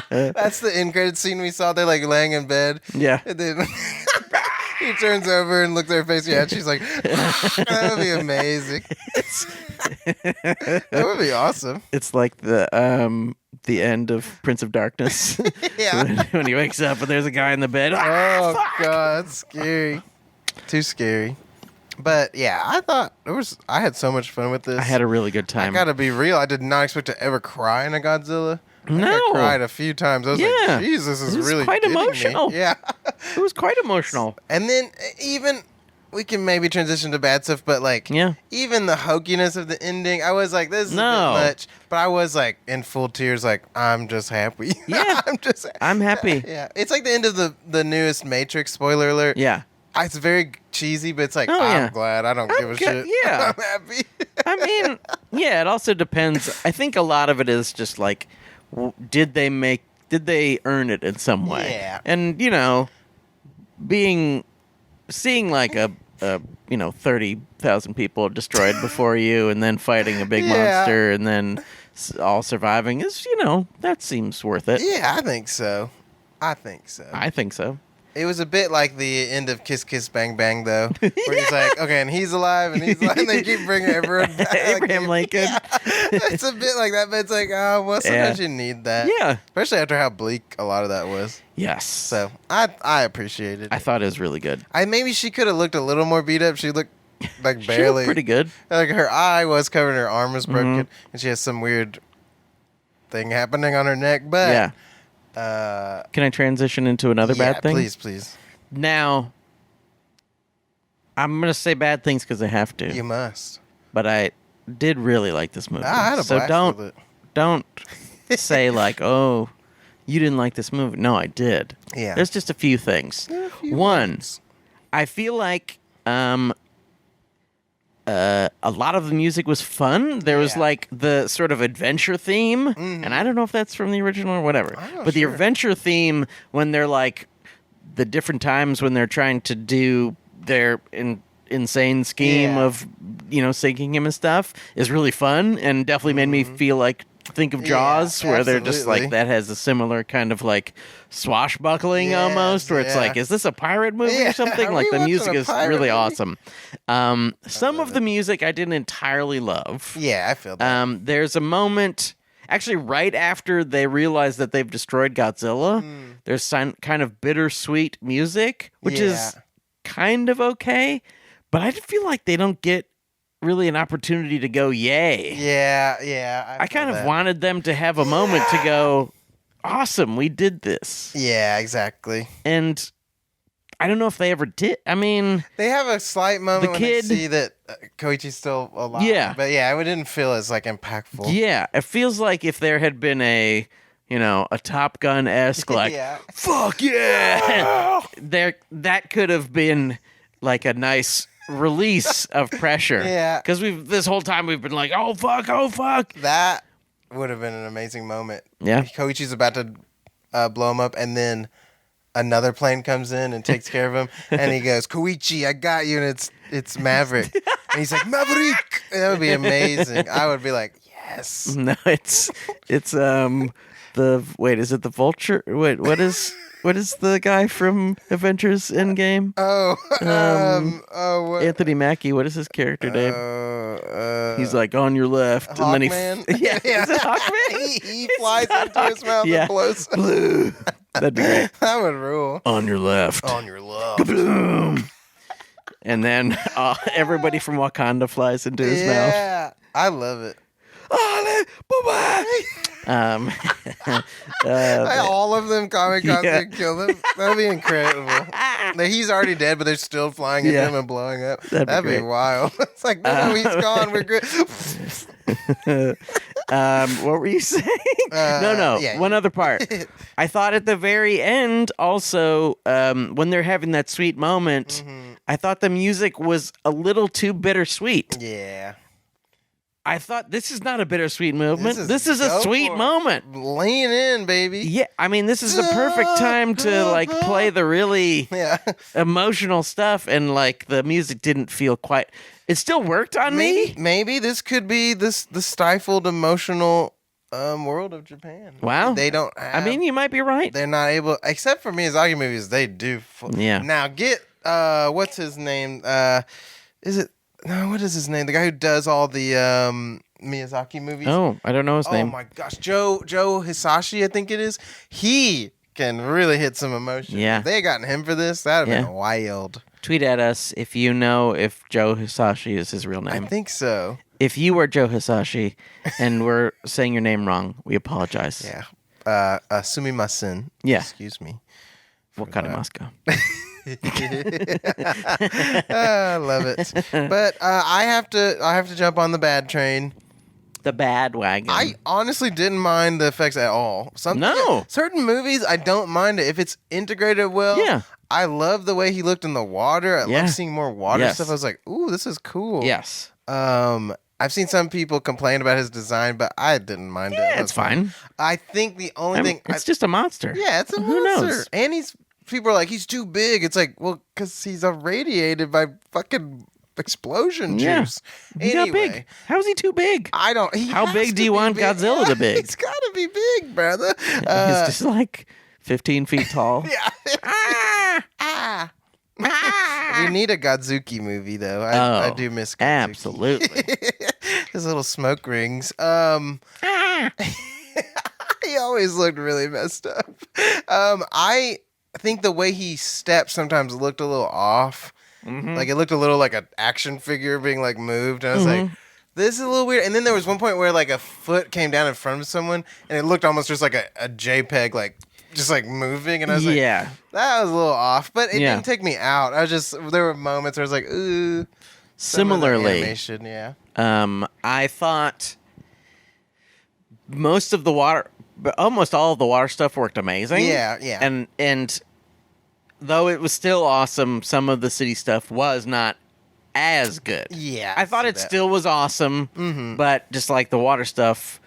That's the end credit scene we saw. They're like laying in bed. Yeah, and then he turns over and looks at her face. Yeah, and she's like, that would be amazing. That would be awesome. It's like the end of Prince of Darkness. Yeah. when he wakes up and there's a guy in the bed. Oh God, that's scary. Too scary. But yeah, I had so much fun with this. I had a really good time. I gotta be real. I did not expect to ever cry in a Godzilla. No. I cried a few times. I was like, Jesus, this is really quite emotional. Me. Yeah. It was quite emotional. And then even we can maybe transition to bad stuff, but like even the hokiness of the ending, I was like, this is a bit much. But I was like in full tears, like, I'm just happy. Yeah. I'm happy. Yeah. It's like the end of the newest Matrix, spoiler alert. Yeah. It's very cheesy, but it's like, I'm glad. I don't give a shit. Yeah. I'm happy. I mean, yeah, it also depends. I think a lot of it is just like, did they earn it in some way? Yeah. And, seeing like a 30,000 people destroyed before you and then fighting a big monster and then all surviving is, that seems worth it. Yeah, I think so. I think so. It was a bit like the end of Kiss Kiss Bang Bang, though, where he's like, okay, and he's alive, and he's alive, and they keep bringing everyone back. Abraham Lincoln. Yeah. It's a bit like that, but it's like, sometimes you need that. Yeah. Especially after how bleak a lot of that was. Yes. So, I appreciated it. I thought it was really good. Maybe she could have looked a little more beat up. She looked like barely. She looked pretty good. Like her eye was covered, her arm was broken, and she has some weird thing happening on her neck, but... Yeah. Can I transition into another bad thing? Please. Now, I'm going to say bad things because I have to. You must. But I did really like this movie. I had a blast with it. Don't say like, oh, you didn't like this movie. No, I did. Yeah. There's just a few things. One, I feel like a lot of the music was fun. There was like the sort of adventure theme, and I don't know if that's from the original or whatever. But the adventure theme, when they're like the different times when they're trying to do their insane scheme of sinking him and stuff, is really fun and definitely made me feel like think of Jaws, where they're just absolutely. like, that has a similar kind of like swashbuckling almost, where it's like, is this a pirate movie or something? Are Like we the music watching a is pirate really movie? awesome. Some of the music I didn't entirely love. Yeah, I feel that. There's a moment, actually, right after they realize that they've destroyed Godzilla, there's kind of bittersweet music, which is kind of okay, but I feel like they don't get really an opportunity to go, yay. Yeah. I kind of wanted them to have a moment to go, awesome, we did this. Yeah, exactly. And I don't know if they ever did. I mean, They have a slight moment The when they kid- see that Koichi's still alive. Yeah. But yeah, it didn't feel as like impactful. yeah, it feels like if there had been a Top Gun-esque, like, Yeah. fuck yeah, that could have been like a nice release of pressure. Yeah. Because this whole time we've been like, oh fuck. That would have been an amazing moment. Yeah. Koichi's about to blow him up, and then another plane comes in and takes care of him, and he goes, Koichi, I got you, and it's Maverick. And he's like, Maverick! And that would be amazing. I would be like, yes. No, it's is it the Vulture? Wait, what is the guy from Avengers Endgame? What? Anthony Mackie. What is his character name? He's like, on your left, and then Hawkman? yeah, is it Hawkman? he flies into his mouth Yeah. and blows. Blue. That'd be great. That would rule. On your left. On your love. Boom. And then everybody from Wakanda flies into his mouth. Yeah, I love it. All of them kamikaze kill them. That'd be incredible. He's already dead, but they're still flying into him and blowing up. That'd be That'd be great. wild. It's like, no, he's gone. We're good. What were you saying? No. yeah. One other part. I thought at the very end, also, when they're having that sweet moment, I thought the music was a little too bittersweet. Yeah. I thought, this is not a bittersweet movement. This is a go sweet for it. moment. Lean in, baby. Yeah, I mean, this is the perfect time to like play the really Yeah. emotional stuff, and like the music didn't feel quite. It still worked on me. Maybe this could be the stifled emotional world of Japan. Wow. They don't have, I mean, you might be right. they're not able, except for Miyazaki movies, they do. Yeah. Now get, what's his name? What is his name? The guy who does all the Miyazaki movies. Oh, I don't know his name. Oh my gosh, Joe Hisashi, I think it is. He can really hit some emotion. Yeah. If they had gotten him for this, that would have Yeah. been wild. Tweet at us if you know if Joe Hisashi is his real I name. think so. If you are Joe Hisashi and we're saying your name wrong, we apologize. Yeah. Sumimasen. Yeah. Excuse me. Wakadamaska. I love it. But I have to jump on the bad train. The bad wagon. I honestly didn't mind the effects at all. Certain movies I don't mind it if it's integrated well. Yeah. I love the way he looked in the water. I Yeah. love seeing more water Yes. stuff. I was like, ooh, this is cool. Yes. I've seen some people complain about his design, but I didn't mind it. Yeah, It it's was fine. I think the only thing It's just a monster. yeah, it's a Who monster. knows? And people are like, he's too big. It's like, well, because he's irradiated by fucking explosion Yeah. juice. He got Anyway, big. How is he too big? I don't. How has big to do you be want big. Godzilla to be? He's got to be big, brother. He's just like 15 feet tall. Yeah. We need a Godzuki movie, though. I do miss Godzuki. Absolutely. His little smoke rings. He always looked really messed up. I think the way he stepped sometimes looked a little off. Mm-hmm. Like it looked a little like an action figure being like moved, and I was like, "This is a little weird." And then there was one point where like a foot came down in front of someone, and it looked almost just like a JPEG, like just like moving. And I was like, Yeah. "That was a little off," but it Yeah. didn't take me out. There were moments where I was like, "Ooh." Some of the Similarly, animation, yeah. I thought almost all of the water stuff worked amazing. Yeah, yeah. And though it was still awesome, some of the city stuff was not as good. Yeah, I thought see it that. still was awesome, but just like the water stuff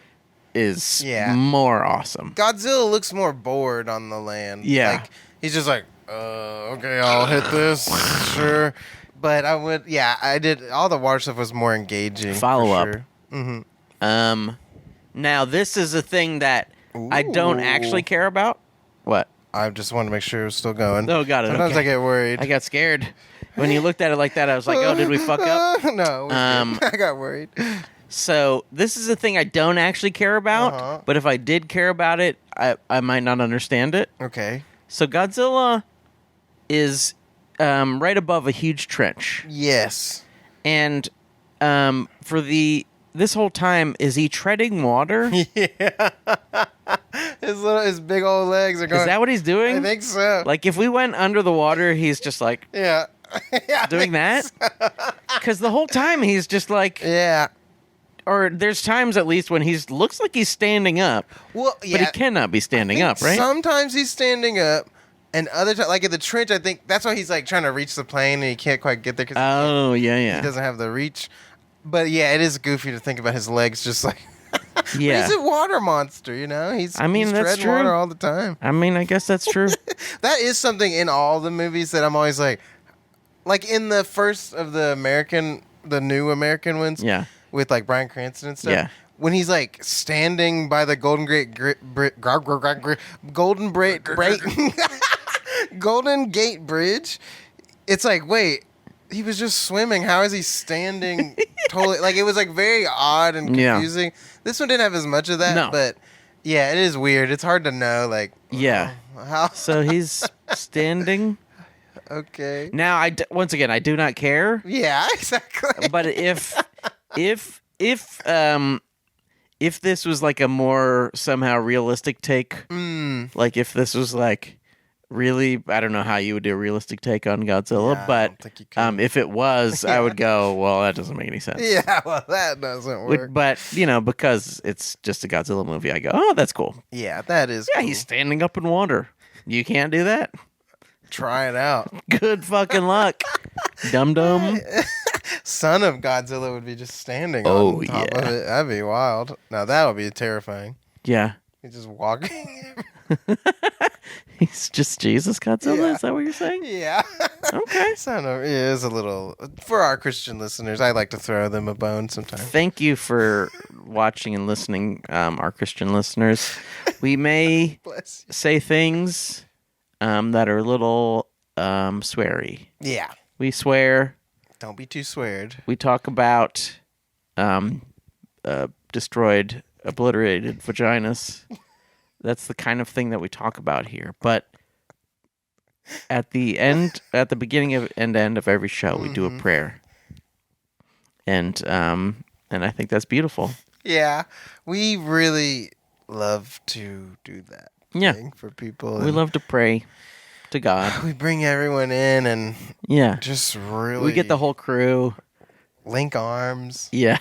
is more awesome. Godzilla looks more bored on the land. Yeah. Like, he's just like, okay, I'll hit this, sure. But I did, all the water stuff was more engaging. Follow for up. Sure. Mm-hmm. Now, this is a thing that I don't actually care about. What? I just wanted to make sure it was still going. Oh, got it. Sometimes okay. I get worried. I got scared. When you looked at it like that, I was like, oh, did we fuck up? No, I got worried. So this is a thing I don't actually care about, but if I did care about it, I might not understand it. Okay. So Godzilla is right above a huge trench. Yes. And for this whole time, is he treading water? Yeah. His big old legs are going. Is that what he's doing? I think so. Like if we went under the water, he's just like yeah. Yeah, doing that? Because the whole time he's just like yeah. Or there's times at least when looks like he's standing up. Well, yeah. But he cannot be standing up, right? Sometimes he's standing up, and other times, like in the trench, I think that's why he's like trying to reach the plane and he can't quite get there because yeah. he doesn't have the reach. But yeah, it is goofy to think about his legs just like. Yeah. He's a water monster, you know? He's that's treading true. water all the time. I mean, I guess that's true. That is something in all the movies that I'm always like in the first of the new American ones. Yeah. With like Bryan Cranston and stuff. Yeah. When he's like standing by the Golden Gate Bridge, it's like, wait, he was just swimming. How is he standing? Totally, like it was like very odd and confusing. Yeah. This one didn't have as much of that, but yeah, it is weird. It's hard to know, like, how. So he's standing. Okay. Now, once again, I do not care. Yeah, exactly. But if this was like a more somehow realistic take, like if this was like really, I don't know how you would do a realistic take on Godzilla, but if it was, I would go, well, that doesn't make any sense. Yeah, well, that doesn't work. But because it's just a Godzilla movie, I go, oh, that's cool. Yeah, that is. Yeah, cool. He's standing up in water. You can't do that. Try it out. Good fucking luck, dum dum. Son of Godzilla would be just standing on top of it. That'd be wild. Now that would be terrifying. Yeah. He's just walking. He's just Jesus Godzilla? Yeah. Is that what you're saying? Yeah. Okay. Son of, it is a little... For our Christian listeners, I like to throw them a bone sometimes. Thank you for watching and listening, our Christian listeners. We may say things that are a little sweary. Yeah. We swear... Don't be too sweared. We talk about destroyed, obliterated vaginas. That's the kind of thing that we talk about here. But at the beginning and end of every show, we do a prayer, and I think that's beautiful. Yeah, we really love to do that. Thing for people. We love to pray to God. We bring everyone in and just really... We get the whole crew. Link arms. Yeah.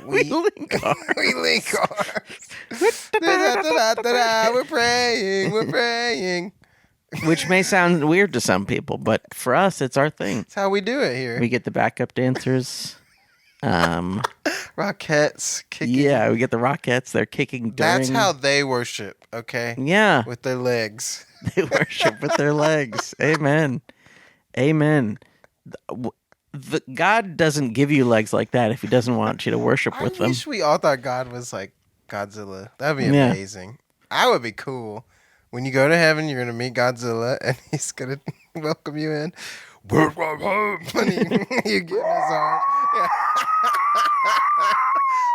We link arms. We link arms. We're praying. Which may sound weird to some people, but for us, it's our thing. It's how we do it here. We get the backup dancers. Rockettes kicking. Yeah, we get the Rockettes. They're kicking during... That's how they worship, okay? Yeah. With their legs. They worship with their legs. Amen. God doesn't give you legs like that if he doesn't want you to worship with them. I wish we all thought God was like Godzilla. That'd be amazing. That would be cool. When you go to heaven, you're going to meet Godzilla, and he's going to welcome you in. And you get in his arms. Yeah.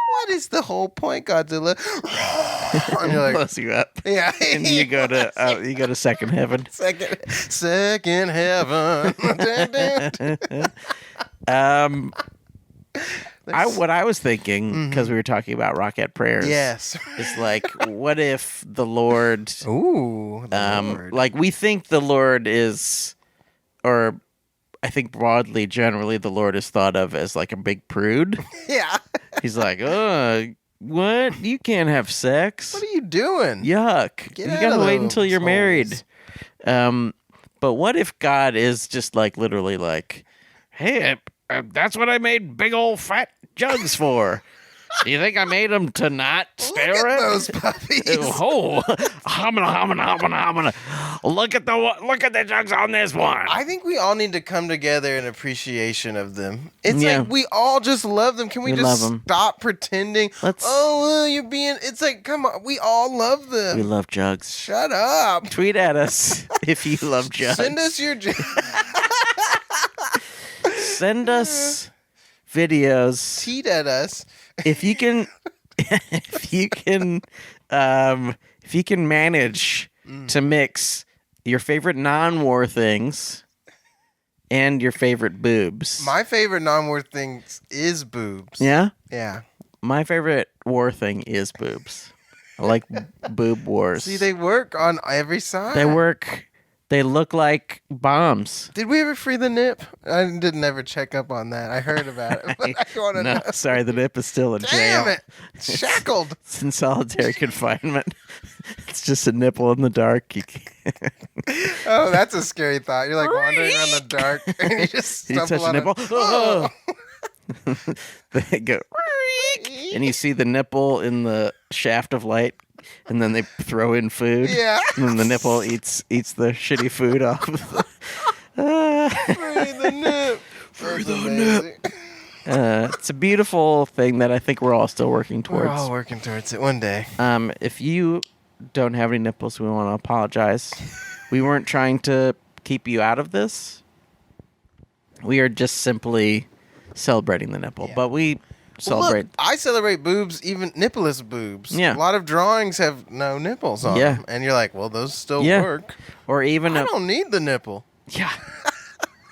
What is the whole point, Godzilla? And you're like, blows you up. Yeah. And you go to second heaven. Second heaven. What I was thinking, because we were talking about rocket prayers, is like, what if the Lord? Ooh, the Lord. Like we think the Lord is, or I think broadly, generally, the Lord is thought of as like a big prude. Yeah. He's like, what? You can't have sex. What are you doing? Yuck. You gotta wait until you're married. But what if God is just like literally like, hey, that's what I made big old fat jugs for. You think I made them to not stare Look at at those puppies. Oh, homina. Look at the jugs on this one. I think we all need to come together in appreciation of them. It's Yeah. like we all just love them. Can we We love just 'em. stop pretending? You're being. It's like, come on. We all love them. We love jugs. Shut up. Tweet at us if you love jugs. Send us your. Send us videos Tweet at us. if you can. If you can manage to mix your favorite non-war things and your favorite boobs. My favorite non-war thing is boobs. Yeah? Yeah. My favorite war thing is boobs. I like boob wars. See, they work on every side. They work. They look like bombs. Did we ever free the nip? I didn't ever check up on that. I heard about it, but I want to No, know. sorry, the nip is still in jail. Damn it. Shackled. It's in solitary confinement. It's just a nipple in the dark. You can't. Oh, that's a scary thought. You're like wandering around the dark and you just You stumble touch the on nipple. Oh. They go, and you see the nipple in the shaft of light, and then they throw in food. Yeah. And then the nipple eats the shitty food off of the. Free the nip. Free the nip. It's a beautiful thing that I think we're all still working towards. We're all working towards it one day. If you don't have any nipples, we want to apologize. We weren't trying to keep you out of this. We are just simply celebrating the nipple, but we celebrate. Look, I celebrate boobs, even nippleless boobs. Yeah. A lot of drawings have no nipples on them. And you're like, well, those still work. Or even I don't need the nipple. Yeah.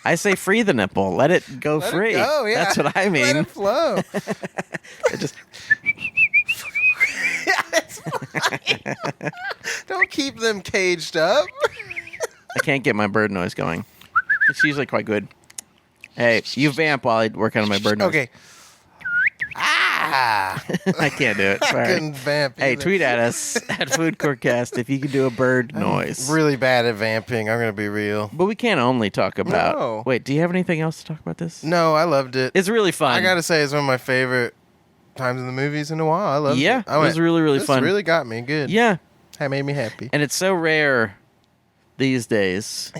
I say free the nipple. Let it go Let free. it go, yeah. That's what I mean. Let it flow. It just Yeah, it's fine. Don't keep them caged up. I can't get my bird noise going. It's usually quite good. Hey, you vamp while I work on my bird noise. Okay. Ah! I can't do it. I Sorry. couldn't vamp Hey, either. tweet at us at Food Courtcast if you can do a bird noise. Really bad at vamping. I'm going to be real. But we can't only talk about. No. Wait, do you have anything else to talk about this? No, I loved it. It's really fun. I got to say, it's one of my favorite times in the movies in a while. I loved Yeah, it. it was really, really this fun. really got me good. Yeah, That made me happy. and it's so rare these days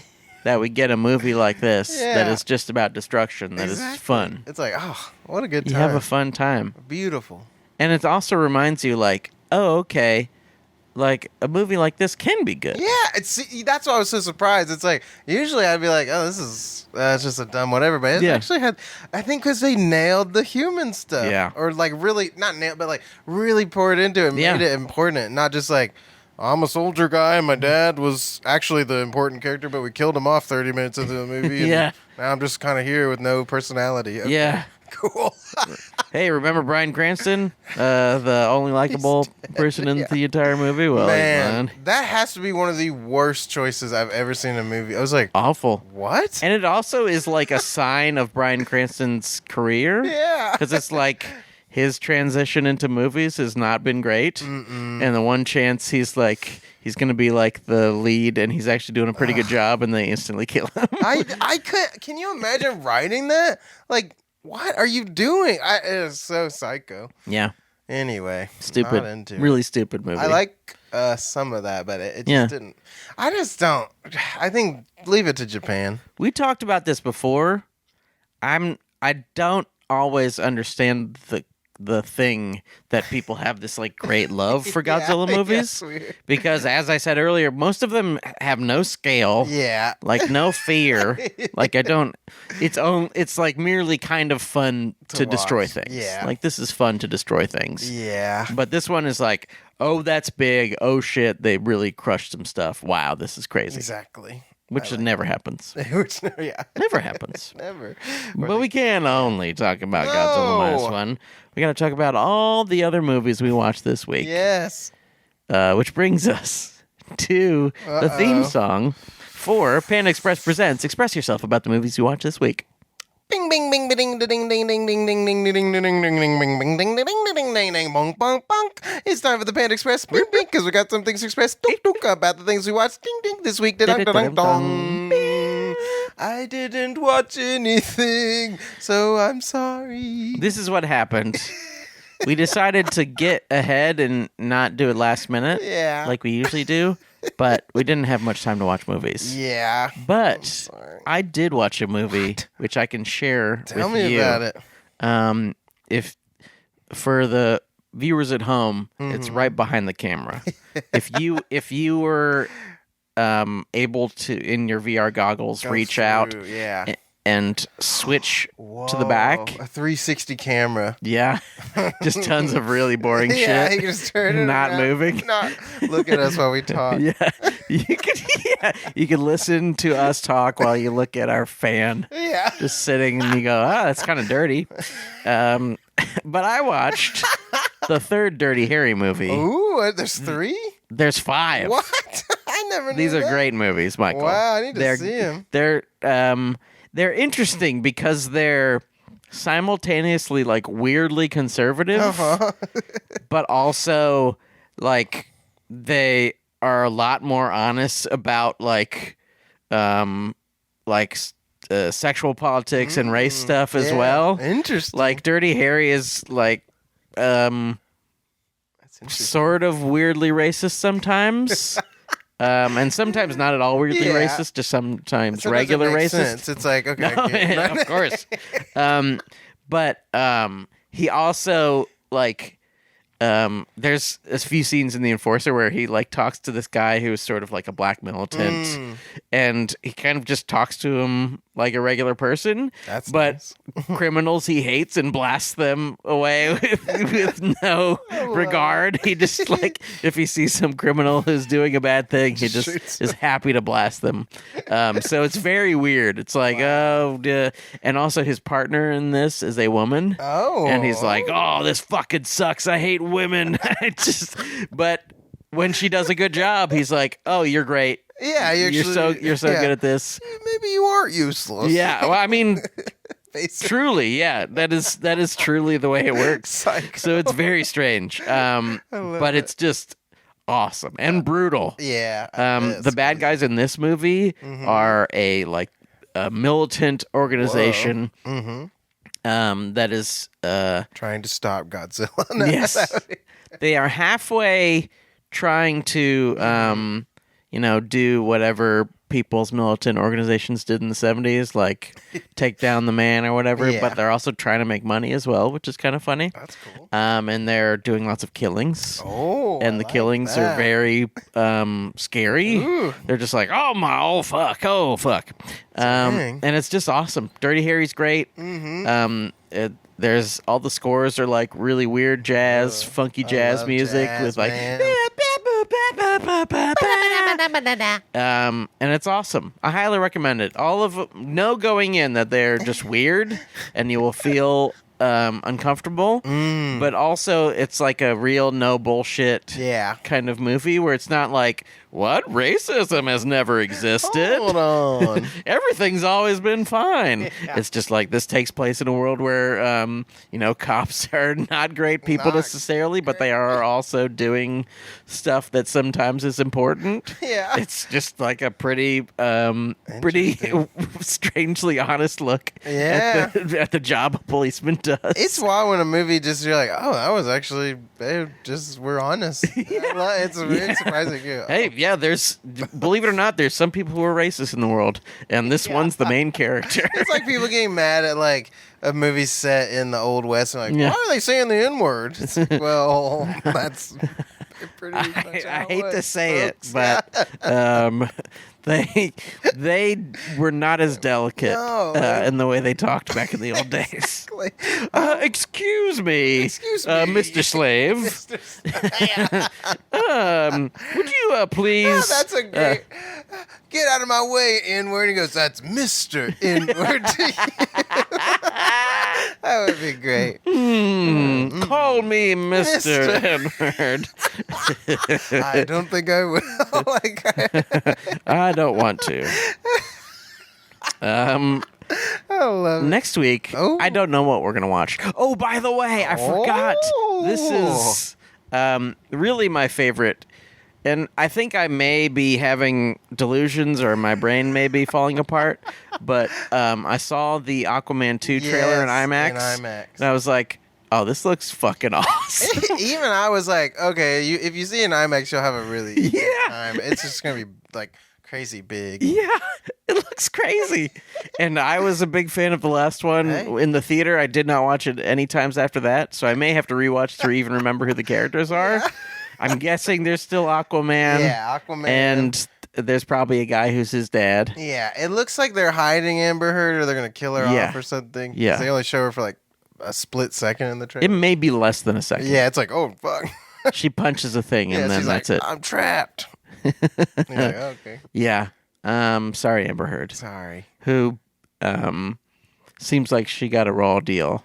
that we get a movie like this that Yeah. is just about destruction. That is fun. It's like, oh, what a good time. You have a fun time. Beautiful. And it also reminds you, like, oh, okay, like a movie like this can be good. Yeah, that's why I was so surprised. It's like, usually I'd be like, oh, this is it's just a dumb whatever. But it actually had, I think because they nailed the human stuff. Yeah. Or like really, not nailed, but like really poured into it, made it important. Not just like, I'm a soldier guy and my dad was actually the important character, but we killed him off 30 minutes into the movie. And Yeah. now I'm just kind of here with no personality. Okay, Yeah. cool. Hey, remember Bryan Cranston, the only likable person in the entire movie? Well, Man, he's that has to be one of the worst choices I've ever seen in a movie. I was like, awful. what? And it also is like a sign of Bryan Cranston's career. Yeah. Because it's like his transition into movies has not been great. And the one chance he's going to be like the lead and he's actually doing a pretty good job and they instantly kill him. I could. Can you imagine writing that? Like, what are you doing? It's so psycho. Yeah. Anyway, Stupid. Not into it. Really stupid movie. I like some of that, but it just didn't. I just don't. I think leave it to Japan. We talked about this before. I don't always understand the thing that people have this like great love for Godzilla movies because as I said earlier, most of them have no scale. Yeah. Like no fear. Like it's like merely kind of fun to destroy watch. things. Yeah. Like this is fun to destroy things. Yeah. But this one is like, oh, that's big. Oh shit, they really crushed some stuff. Wow, this is crazy. Exactly. Which never happens. Which Never happens. Never. But we can't only talk about Godzilla Minus One. We got to talk about all the other movies we watched this week. Yes. Which brings us to the theme song for Panda Express Presents. Express yourself about the movies you watched this week. Bing bing bing ding ding ding ding ding ding ding ding ding ding ding ding ding bing ding ding ding ding ding ding bong bong bong. It's time for the Panda Express. Bing bing, because we got some things to express. Dunk dunk about the things we watched. Ding ding this week. Ding dong dong. I didn't watch anything, so I'm sorry. This is what happened we decided to get ahead and not do it last minute, Yeah. like we usually do. But we didn't have much time to watch movies. Yeah. But I did watch a movie, which I can share Tell with me you. about it. If for the viewers at home, it's right behind the camera. if you were able to in your VR goggles reach out and switch to the back, a 360 camera. yeah, just tons of really boring Yeah, shit. you can just turn it Not around. moving. Look at us while we talk. Yeah, you could listen to us talk while you look at our fan. Yeah. Just sitting and you go, that's kind of dirty. But I watched the third Dirty Harry movie. Ooh, there's 3? There's 5. What? I never knew These are that. great movies, Michael. Wow, I need to see them. They're interesting because they're simultaneously like weirdly conservative, but also like they are a lot more honest about sexual politics and race stuff as well. Interesting. Like Dirty Harry is like That's interesting. sort of weirdly racist sometimes. And sometimes not at all weirdly racist, just sometimes regular it makes racist. sense. It's like, okay. No, okay. of course. But he also there's a few scenes in The Enforcer where he talks to this guy who's sort of like a black militant, and he kind of just talks to him like a regular person. That's but nice. criminals he hates and blasts them away with no regard. He just if he sees some criminal who's doing a bad thing, he just is happy to blast them. So it's very weird. It's like, and also his partner in this is a woman. Oh. And he's like, oh, this fucking sucks. I hate women. But when she does a good job, he's like, oh, you're great. Yeah, You're so good at this. Maybe you are useless. Yeah, well, I mean, Basically. truly, yeah, that is truly the way it works. Psycho. So it's very strange, but it's just awesome and brutal. Yeah. The bad guys in this movie are a militant organization that is trying to stop Godzilla. No, yes, they are halfway trying to do whatever people's militant organizations did in the 70s, like take down the man or whatever, but they're also trying to make money as well, which is kind of funny. That's cool. And they're doing lots of killings. Oh, and the killings are very scary. Ooh. They're just like, oh fuck. And it's just awesome. Dirty Harry's great. There's all the scores are like really weird jazz, funky jazz music with like and it's awesome. I highly recommend it. Know going in that they're just weird and you will feel uncomfortable, but also it's like a real no bullshit kind of movie where it's not like, what? Racism has never existed. Hold on. Everything's always been fine. It's just like this takes place in a world where, cops are not great people necessarily, but they are also doing stuff that sometimes is important. Yeah. It's just like a pretty strangely honest look at the job a policeman does. It's wild when a movie you're like, oh, that was actually, we're honest. It's really surprising. Hey, yeah, believe it or not, there's some people who are racist in the world, and this one's the main character. It's like people getting mad at a movie set in the Old West and why are they saying the N-word? Well, that's pretty much I hate to say it, but they were not as delicate in the way they talked back in the old days. Excuse me, Mr. Slave. Would you please? That's a great. Get out of my way, N-word. He goes, that's Mr. N-word. That would be great. Call me Mr. N-word. I don't think I will. I don't want to. I love it. Next week, I don't know what we're going to watch. Oh, by the way, I forgot. This is really my favorite. And I think I may be having delusions or my brain may be falling apart. But I saw the Aquaman 2 trailer in IMAX. And I was like, oh, this looks fucking awesome. Even I was like, okay, if you see an IMAX, you'll have a really good time. It's just gonna be like crazy big. Yeah, it looks crazy. And I was a big fan of the last one in the theater. I did not watch it any times after that, so I may have to rewatch to even remember who the characters are. Yeah. I'm guessing there's still Aquaman. Yeah, Aquaman. And there's probably a guy who's his dad. Yeah, it looks like they're hiding Amber Heard or they're going to kill her off or something. Yeah. They only show her for like a split second in the trailer. It may be less than a second. Yeah, it's like, oh, fuck. She punches a thing and then that's like, it. I'm trapped. Like, okay. Yeah. Sorry, Amber Heard. Sorry. Who seems like she got a raw deal.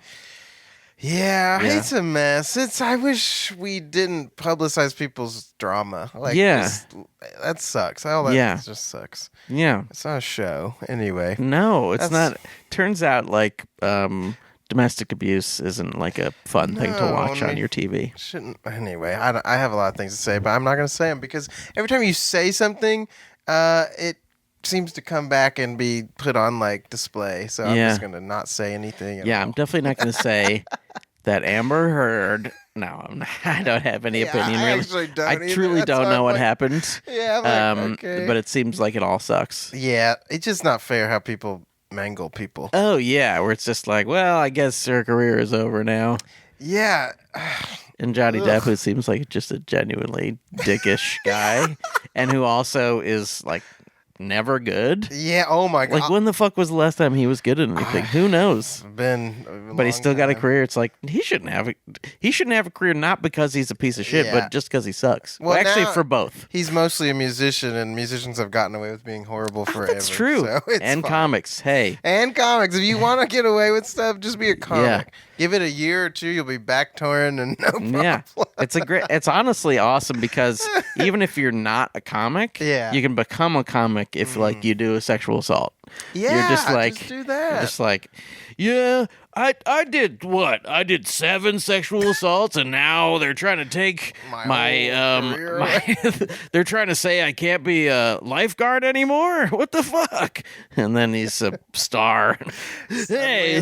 Yeah, it's a mess. I wish we didn't publicize people's drama. Like, that sucks. All that just sucks. Yeah. It's not a show. Anyway. No, it's not. Turns out, like, domestic abuse isn't like a fun thing to watch on your TV. Anyway, I have a lot of things to say, but I'm not going to say them because every time you say something, it seems to come back and be put on like display. So I'm just going to not say anything. I'm definitely not going to say that Amber Heard. No, I'm not, I don't have any opinion. Really, I truly don't know what happened. Yeah, I'm like, okay. But it seems like it all sucks. Yeah, it's just not fair how people mangle people. Oh yeah, where it's just like, well, I guess her career is over now. Yeah. And Johnny Depp, who seems like just a genuinely dickish guy, and who also is like never good. Yeah. Oh my god. Like when the fuck was the last time he was good at anything? Who knows? But he's still got a career. It's like he shouldn't have a career, not because he's a piece of shit, but just because he sucks. Well, actually, for both. He's mostly a musician, and musicians have gotten away with being horrible forever. That's true. So and fine. Comics. Hey. And comics. If you want to get away with stuff, just be a comic. Yeah. Give it a year or two, you'll be back touring and no problem. Yeah. It's honestly awesome because even if you're not a comic, you can become a comic if like you do a sexual assault. Yeah, you're just like, do that. You're just like, yeah, I did what? I did 7 sexual assaults, and now they're trying to take my they're trying to say I can't be a lifeguard anymore. What the fuck? And then he's a star. Hey,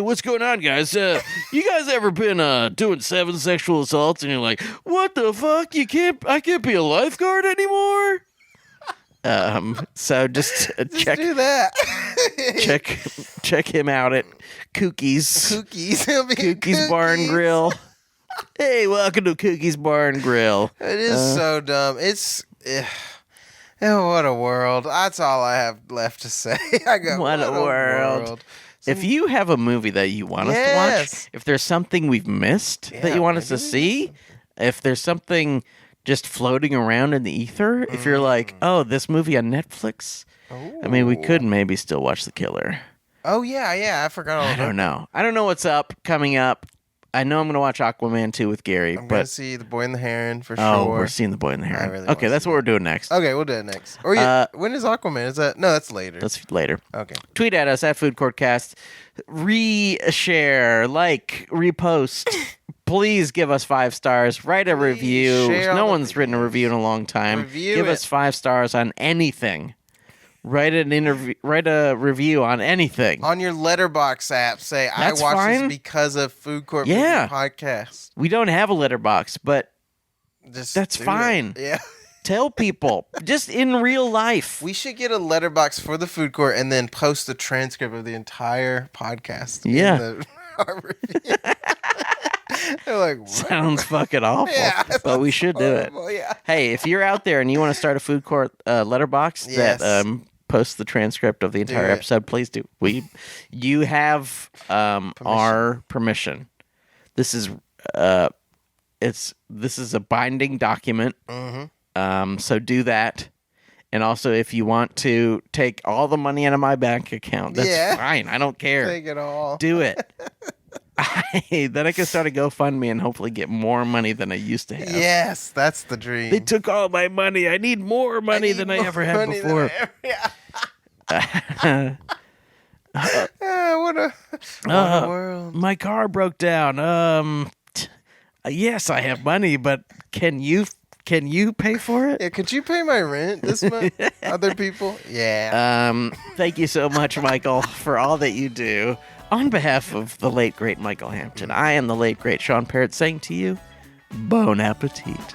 what's going on, guys? You guys ever been doing 7 sexual assaults, and you're like, what the fuck? I can't be a lifeguard anymore. So just check do that. check him out at Kookie's. Kookie's Bar and Grill. Hey, welcome to Kookie's Bar and Grill. It is so dumb. It's what a world. That's all I have left to say. What a world. If you have a movie that you want us to watch, if there's something we've missed that you want us to see, if there's something just floating around in the ether, if you're like, oh, this movie on Netflix, I mean, we could maybe still watch The Killer. Oh, yeah, I forgot all about that. I don't know what's coming up. I know I'm going to watch Aquaman 2 with Gary. I'm going to see The Boy and the Heron for sure. Oh, we're seeing The Boy and the Heron. Okay, that's what we're doing next. Okay, we'll do it next. Or when is Aquaman? No, that's later. That's later. Okay. Tweet at us at FoodCourtCast. Reshare, repost. Please give us 5 stars. Write a review. No one's written a review in a long time. Give us 5 stars on anything. Write a review on anything. On your Letterboxd app, say I watched this because of Food Court Movie Podcast. We don't have a Letterboxd, but that's fine. Yeah. Tell people just in real life. We should get a Letterboxd for the Food Court and then post the transcript of the entire podcast. Yeah. Our review. They're like, what? Sounds fucking awful, but we should do it. Yeah. Hey, if you're out there and you want to start a Food Court Letterboxd that posts the transcript of the entire episode, please do. You have our permission. This is a binding document. Mm-hmm. So do that. And also, if you want to take all the money out of my bank account, that's fine. I don't care. Take it all. Do it. Then I can start a GoFundMe and hopefully get more money than I used to have. Yes, that's the dream. They took all my money. I need more money than I ever had before. What a world. My car broke down. Yes, I have money, but can you pay for it? Yeah, could you pay my rent this month? Other people? Yeah. Thank you so much, Michael, for all that you do. On behalf of the late, great Michael Hampton, I am the late, great Sean Parrott saying to you, bon appetit.